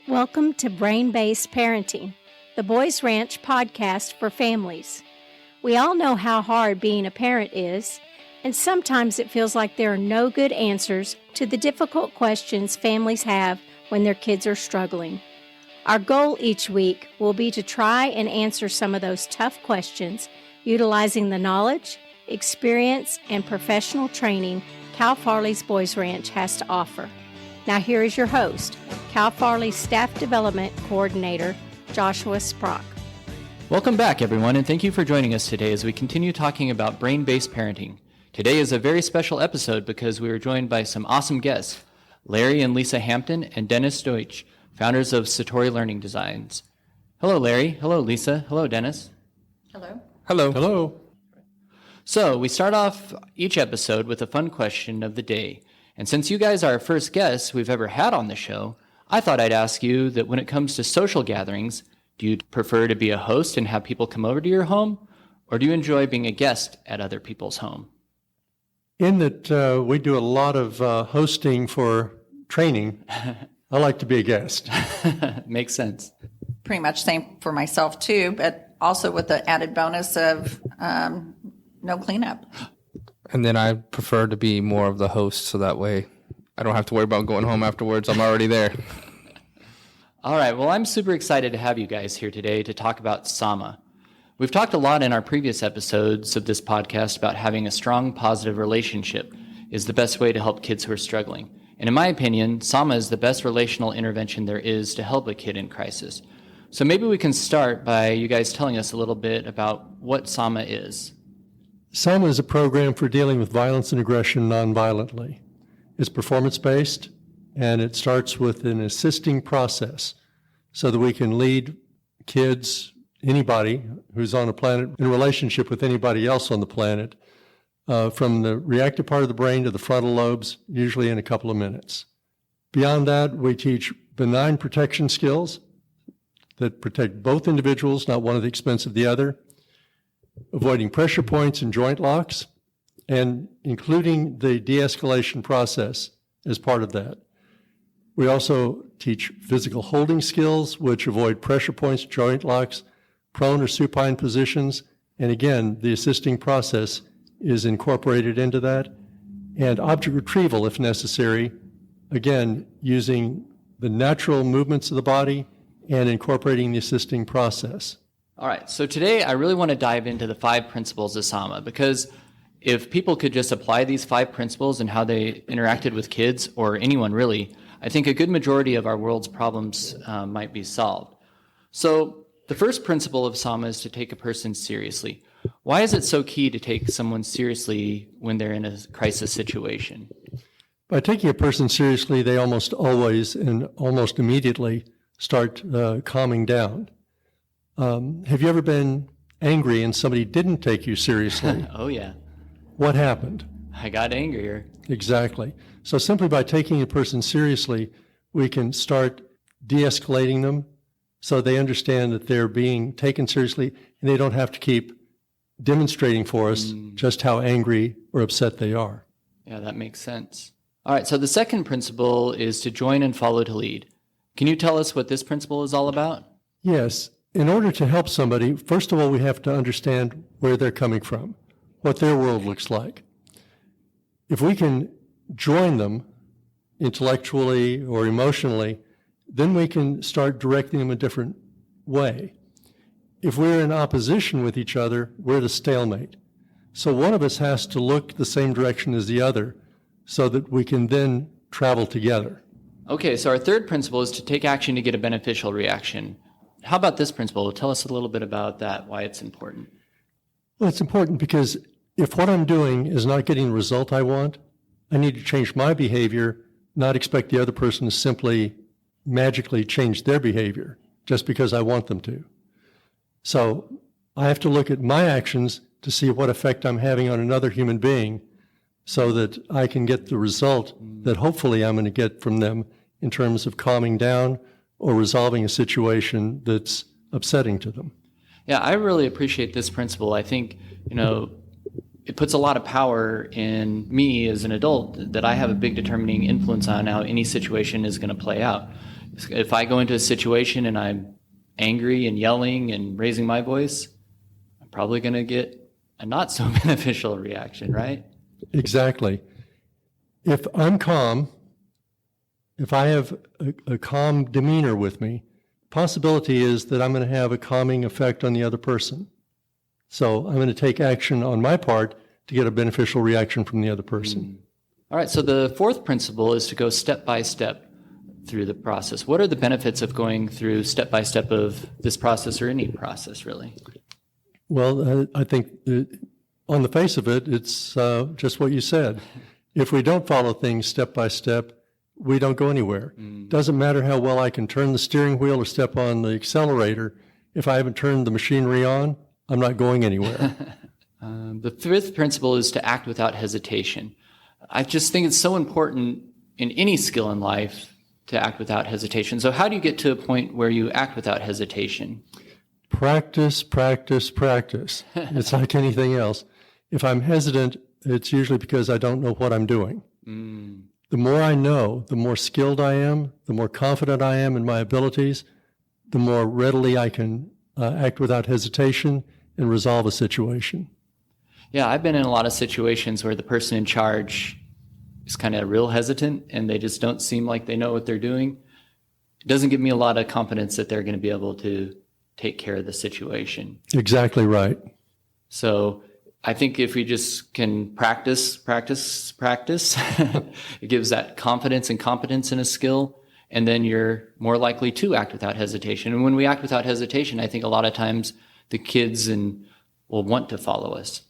Welcome to Brain-Based Parenting, the Boys Ranch podcast for families. We all know how hard being a parent is, and sometimes it feels like there are no good answers to the difficult questions families have when their kids are struggling. Our goal each week will be to try and answer some of those tough questions utilizing the knowledge, experience, and professional training Cal Farley's Boys Ranch has to offer. Now here is your host, Cal Farley's Staff Development Coordinator, Joshua Sprock. Welcome back, everyone, and thank you for joining us today as we continue talking about brain-based parenting. Today is a very special episode because we are joined by some awesome guests, Larry and Lisa Hampton and Dennis Deutsch, founders of Satori Learning Designs. Hello, Larry. Hello, Lisa. Hello, Dennis. Hello. Hello. Hello. So we start off each episode with a fun question of the day. And since you guys are our first guests we've ever had on the show, I thought I'd ask you that when it comes to social gatherings, do you prefer to be a host and have people come over to your home, or do you enjoy being a guest at other people's home? In that we do a lot of hosting for training, I like to be a guest. Makes sense. Pretty much same for myself too, but also with the added bonus of no cleanup. And then I prefer to be more of the host, so that way I don't have to worry about going home afterwards. I'm already there. All right, well, I'm super excited to have you guys here today to talk about Sama. We've talked a lot in our previous episodes of this podcast about having a strong, positive relationship is the best way to help kids who are struggling. And in my opinion, Sama is the best relational intervention there is to help a kid in crisis. So maybe we can start by you guys telling us a little bit about what Sama is. SAMA is a program for dealing with violence and aggression nonviolently. It's performance-based, and it starts with an assisting process so that we can lead kids, anybody who's on a planet, in relationship with anybody else on the planet, from the reactive part of the brain to the frontal lobes, usually in a couple of minutes. Beyond that, we teach benign protection skills that protect both individuals, not one at the expense of the other, avoiding pressure points and joint locks, and including the de-escalation process as part of that. We also teach physical holding skills, which avoid pressure points, joint locks, prone or supine positions, and again, the assisting process is incorporated into that, and object retrieval if necessary, again, using the natural movements of the body and incorporating the assisting process. All right, so today I really want to dive into the 5 principles of Sama, because if people could just apply these 5 principles and how they interacted with kids, or anyone really, I think a good majority of our world's problems might be solved. So the first principle of Sama is to take a person seriously. Why is it so key to take someone seriously when they're in a crisis situation? By taking a person seriously, they almost always and almost immediately start calming down. Have you ever been angry and somebody didn't take you seriously? Oh, yeah. What happened? I got angrier. Exactly. So simply by taking a person seriously, we can start de-escalating them so they understand that they're being taken seriously and they don't have to keep demonstrating for us just how angry or upset they are. Yeah, that makes sense. All right, so the second principle is to join and follow to lead. Can you tell us what this principle is all about? Yes. In order to help somebody, first of all, we have to understand where they're coming from, what their world looks like. If we can join them intellectually or emotionally, then we can start directing them a different way. If we're in opposition with each other, we're at a stalemate. So one of us has to look the same direction as the other so that we can then travel together. Okay, so our third principle is to take action to get a beneficial reaction. How about this principle? Tell us a little bit about that, why it's important. Well, it's important because if what I'm doing is not getting the result I want, I need to change my behavior, not expect the other person to simply magically change their behavior just because I want them to. So I have to look at my actions to see what effect I'm having on another human being so that I can get the result that hopefully I'm going to get from them in terms of calming down or resolving a situation that's upsetting to them. Yeah, I really appreciate this principle. I think, it puts a lot of power in me as an adult that I have a big determining influence on how any situation is going to play out. If I go into a situation and I'm angry and yelling and raising my voice, I'm probably going to get a not so beneficial reaction, right? Exactly. If I'm calm, if I have a calm demeanor with me, possibility is that I'm going to have a calming effect on the other person. So I'm going to take action on my part to get a beneficial reaction from the other person. All right, so the fourth principle is to go step by step through the process. What are the benefits of going through step by step of this process, or any process, really? Well, I think on the face of it, it's just what you said. If we don't follow things step by step, we don't go anywhere. Doesn't matter how well I can turn the steering wheel or step on the accelerator. If I haven't turned the machinery on, I'm not going anywhere. The fifth principle is to act without hesitation. I just think it's so important in any skill in life to act without hesitation. So how do you get to a point where you act without hesitation? Practice, practice, practice. It's like anything else. If I'm hesitant, it's usually because I don't know what I'm doing. The more I know, the more skilled I am, the more confident I am in my abilities, the more readily I can act without hesitation and resolve a situation. Yeah, I've been in a lot of situations where the person in charge is kind of real hesitant and they just don't seem like they know what they're doing. It doesn't give me a lot of confidence that they're going to be able to take care of the situation. Exactly right. So I think if we just can practice, it gives that confidence and competence in a skill, and then you're more likely to act without hesitation. And when we act without hesitation, I think a lot of times the kids will want to follow us.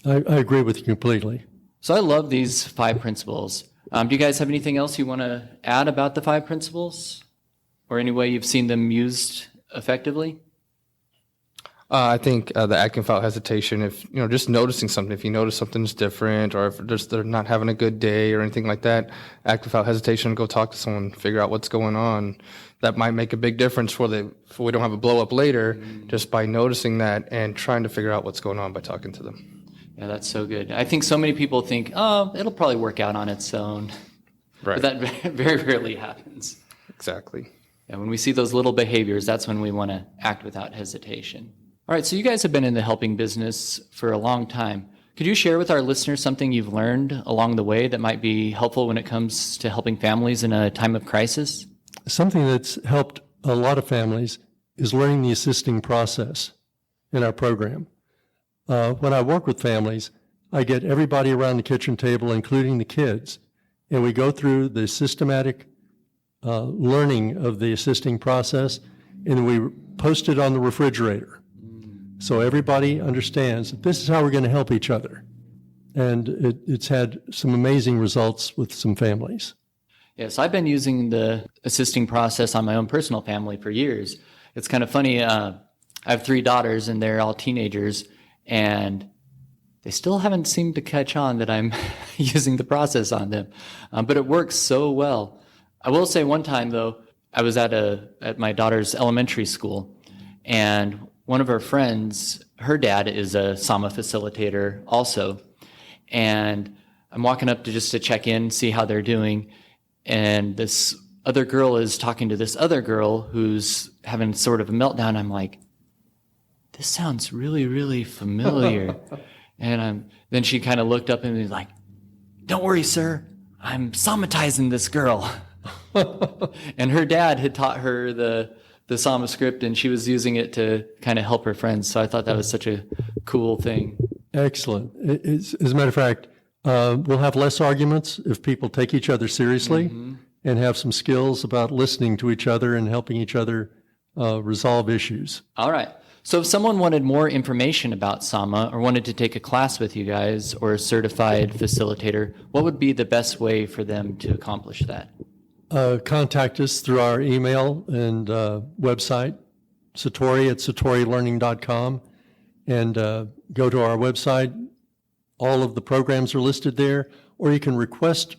I agree with you completely. So I love these 5 principles. Do you guys have anything else you want to add about the 5 principles? Or any way you've seen them used effectively? I think the acting without hesitation, if, just noticing something, if you notice something's different, or if they're not having a good day or anything like that, act without hesitation, go talk to someone, figure out what's going on. That might make a big difference for we don't have a blow up later, just by noticing that and trying to figure out what's going on by talking to them. Yeah, that's so good. I think so many people think, oh, it'll probably work out on its own. Right. But that very rarely happens. Exactly. And when we see those little behaviors, that's when we want to act without hesitation. All right, so you guys have been in the helping business for a long time. Could you share with our listeners something you've learned along the way that might be helpful when it comes to helping families in a time of crisis? Something that's helped a lot of families is learning the assisting process in our program. When I work with families, I get everybody around the kitchen table, including the kids, and we go through the systematic learning of the assisting process, and we post it on the refrigerator. So everybody understands that this is how we're going to help each other. And it's had some amazing results with some families. Yes, I've been using the assisting process on my own personal family for years. It's kind of funny. I have 3 daughters, and they're all teenagers, and they still haven't seemed to catch on that I'm using the process on them. But it works so well. I will say one time, though, I was at my daughter's elementary school, and one of her friends, her dad is a SAMA facilitator also, and I'm walking up to check in, see how they're doing, and this other girl is talking to this other girl who's having sort of a meltdown. I'm like, this sounds really, really familiar. And then she kind of looked up and was like, don't worry, sir, I'm somatizing this girl. And her dad had taught her the Sama script, and she was using it to kind of help her friends. So I thought that was such a cool thing. Excellent. As a matter of fact, we'll have less arguments if people take each other seriously and have some skills about listening to each other and helping each other resolve issues. All right. So if someone wanted more information about Sama or wanted to take a class with you guys or a certified facilitator, what would be the best way for them to accomplish that? Contact us through our email and website, Satori at satorilearning.com, and go to our website. All of the programs are listed there, or you can request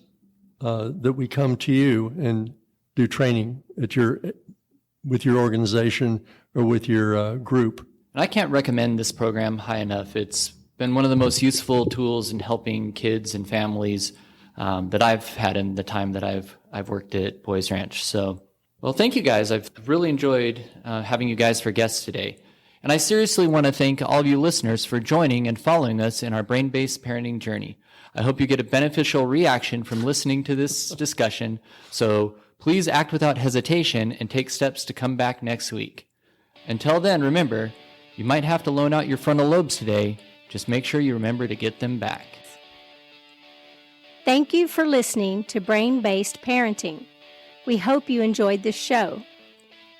that we come to you and do training with your organization or with your group. And I can't recommend this program high enough. It's been one of the most useful tools in helping kids and families that I've had in the time that I've worked at Boys Ranch. So Well, thank you guys. I've really enjoyed having you guys for guests today. And I seriously want to thank all of you listeners for joining and following us in our brain-based parenting journey. I hope you get a beneficial reaction from listening to this discussion. So please act without hesitation and take steps to come back next week. Until then, remember, you might have to loan out your frontal lobes today. Just make sure you remember to get them back. Thank you for listening to Brain-Based Parenting. We hope you enjoyed this show.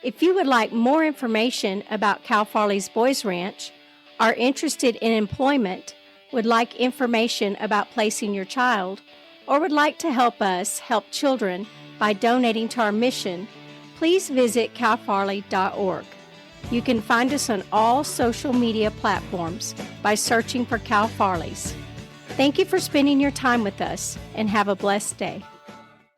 If you would like more information about Cal Farley's Boys Ranch, are interested in employment, would like information about placing your child, or would like to help us help children by donating to our mission, please visit calfarley.org. You can find us on all social media platforms by searching for Cal Farley's. Thank you for spending your time with us, and have a blessed day.